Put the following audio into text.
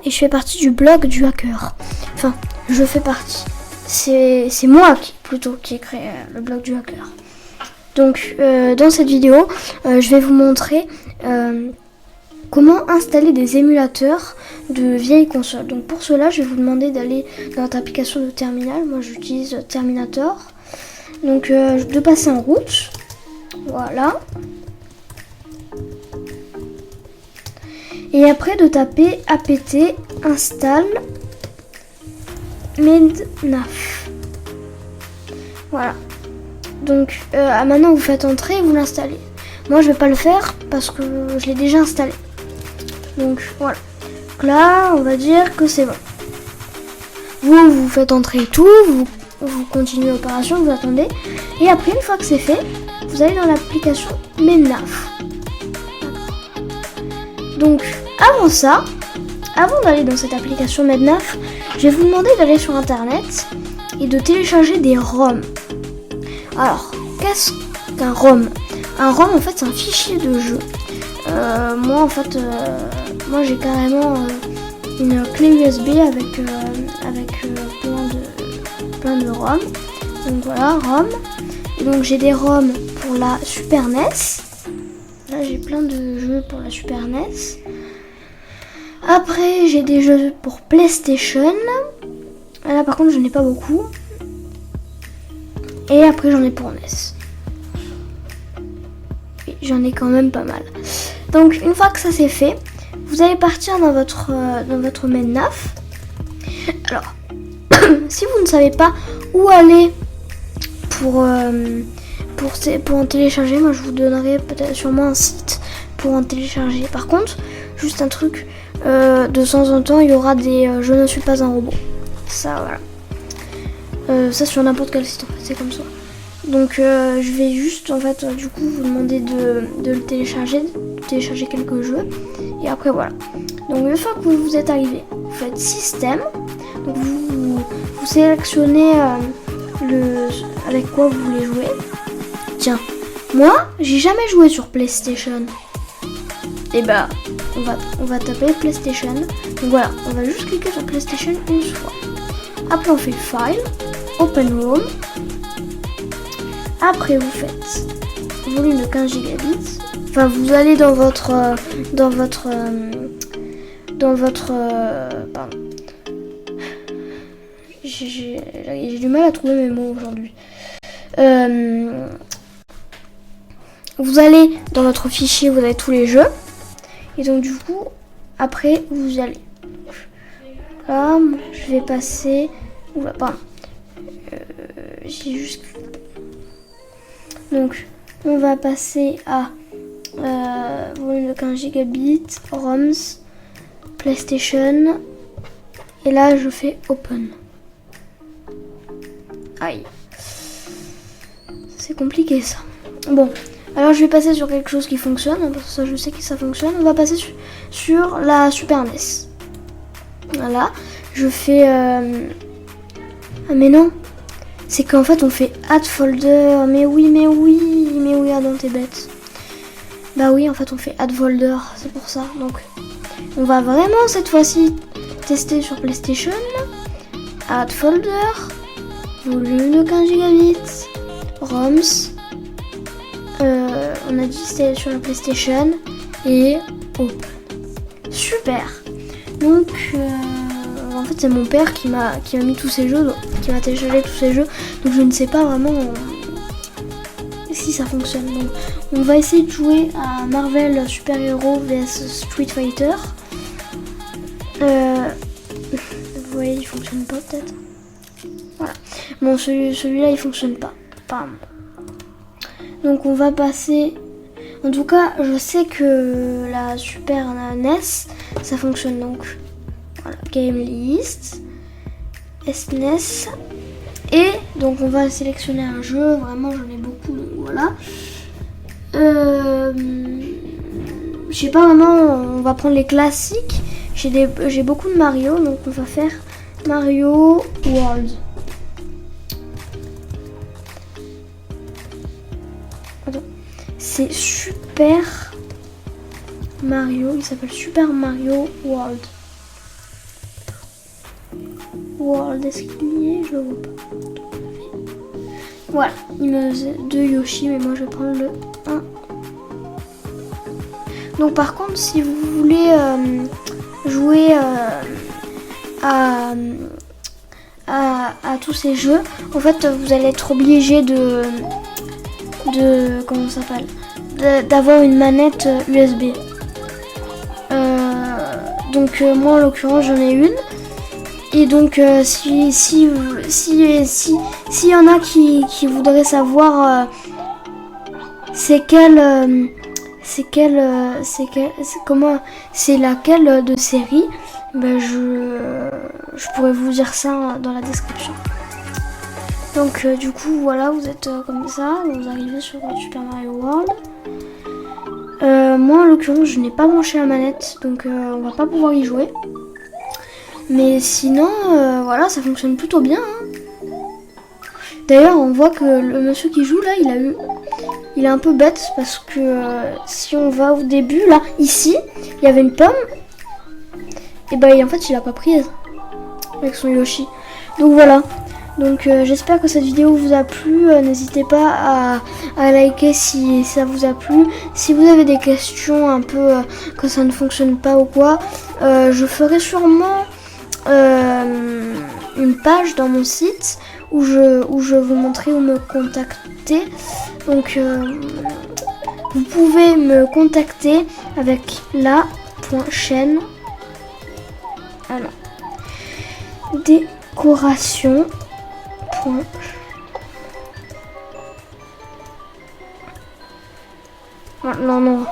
et je fais partie du blog du hacker. Enfin, je fais partie. C'est moi qui ai créé le blog du hacker. Donc, dans cette vidéo, je vais vous montrer comment installer des émulateurs de vieilles consoles. Donc pour cela, je vais vous demander d'aller dans votre application de terminal. Moi, j'utilise Terminator. Donc, de passer en route. Voilà. Et après de taper apt install mednaf. Voilà. Donc maintenant vous faites entrer et vous l'installez. Moi je vais pas le faire parce que je l'ai déjà installé. Donc voilà. Donc là on va dire que c'est bon. Vous faites entrer tout, vous continuez l'opération, vous attendez. Et après une fois que c'est fait, vous allez dans l'application mednaf. Donc avant d'aller dans cette application mednaf, je vais vous demander d'aller sur internet et de télécharger des ROM. Alors, qu'est-ce qu'un ROM? Un ROM en fait c'est un fichier de jeu. Moi j'ai carrément une clé USB avec plein de ROM. Donc voilà, ROM. Et donc j'ai des ROM pour la Super NES. Là j'ai plein de jeux pour la Super NES. Après j'ai des jeux pour PlayStation. Là par contre je n'ai pas beaucoup. Et après j'en ai pour NES. Et j'en ai quand même pas mal. Donc une fois que ça c'est fait, vous allez partir dans votre mednaf. Alors si vous ne savez pas où aller pour en télécharger, moi je vous donnerai peut-être sûrement un site pour en télécharger. Par contre, juste un truc, de temps en temps il y aura des je ne suis pas un robot. Ça voilà. Ça sur n'importe quel site en fait, c'est comme ça. Donc je vais juste en fait du coup vous demander de le télécharger, quelques jeux. Et après voilà. Donc une fois que vous êtes arrivé, vous faites système. Donc vous sélectionnez avec quoi vous voulez jouer. Tiens, moi j'ai jamais joué sur PlayStation. Et bah on va taper PlayStation. Donc voilà, on va juste cliquer sur PlayStation une fois. Après on fait File, Open ROM. Après vous faites volume de 15 gigabits. Enfin vous allez dans votre pardon. J'ai du mal à trouver mes mots aujourd'hui. Vous allez dans votre fichier, vous avez tous les jeux. Et donc du coup, après vous allez. Là, je vais passer. Oula, pardon. J'ai juste. Donc, on va passer à volume de 15 gigabits, ROMs, PlayStation. Et là, je fais Open. Aïe. C'est compliqué ça. Bon, alors je vais passer sur quelque chose qui fonctionne, parce que ça je sais que ça fonctionne. On va passer sur la Super NES. Voilà, je fais... Ah mais non, c'est qu'en fait on fait Add Folder. Mais oui, Adam t'es bête. Bah oui, en fait on fait Add Folder, c'est pour ça. Donc on va vraiment cette fois-ci tester sur PlayStation. Add Folder. Volume de 15 gigabits, ROMs, on a dit c'était sur la PlayStation et Open. Super. Donc en fait c'est mon père qui m'a mis tous ces jeux, qui m'a téléchargé tous ces jeux, donc je ne sais pas vraiment si ça fonctionne. Donc on va essayer de jouer à Marvel Super Hero vs Street Fighter. Vous voyez, il fonctionne pas peut-être. Voilà. Bon, celui-là, il fonctionne pas. Bam. Donc, on va passer... En tout cas, je sais que la Super NES, ça fonctionne. Donc, voilà. Game List. SNES. Et, donc, on va sélectionner un jeu. Vraiment, j'en ai beaucoup. Donc, voilà. Je sais pas vraiment, on va prendre les classiques. J'ai beaucoup de Mario. Donc, on va faire Mario World. C'est Super Mario, il s'appelle Super Mario World. World, est-ce qu'il y est? Je le vois pas. Voilà, il me faisait 2 Yoshi, mais moi je vais prendre le 1. Donc par contre, si vous voulez jouer à tous ces jeux, en fait, vous allez être obligé de comment ça s'appelle, d'avoir une manette USB. Donc moi en l'occurrence j'en ai une. Et donc si y en a qui voudraient savoir c'est laquelle de série, ben je pourrais vous dire ça dans la description. Donc du coup voilà, vous êtes comme ça, vous arrivez sur Super Mario World. Moi en l'occurrence je n'ai pas branché la manette, donc on va pas pouvoir y jouer. Mais sinon voilà, ça fonctionne plutôt bien, hein. D'ailleurs on voit que le monsieur qui joue là, il est un peu bête parce que si on va au début là, ici, il y avait une pomme. Et bah en fait il a pas prise avec son Yoshi. Donc voilà. Donc j'espère que cette vidéo vous a plu. N'hésitez pas à liker si ça vous a plu. Si vous avez des questions un peu quand ça ne fonctionne pas ou quoi, je ferai sûrement une page dans mon site où je vous montrerai où me contacter. Donc vous pouvez me contacter avec la.chaîne. Alors, décoration. Non, non.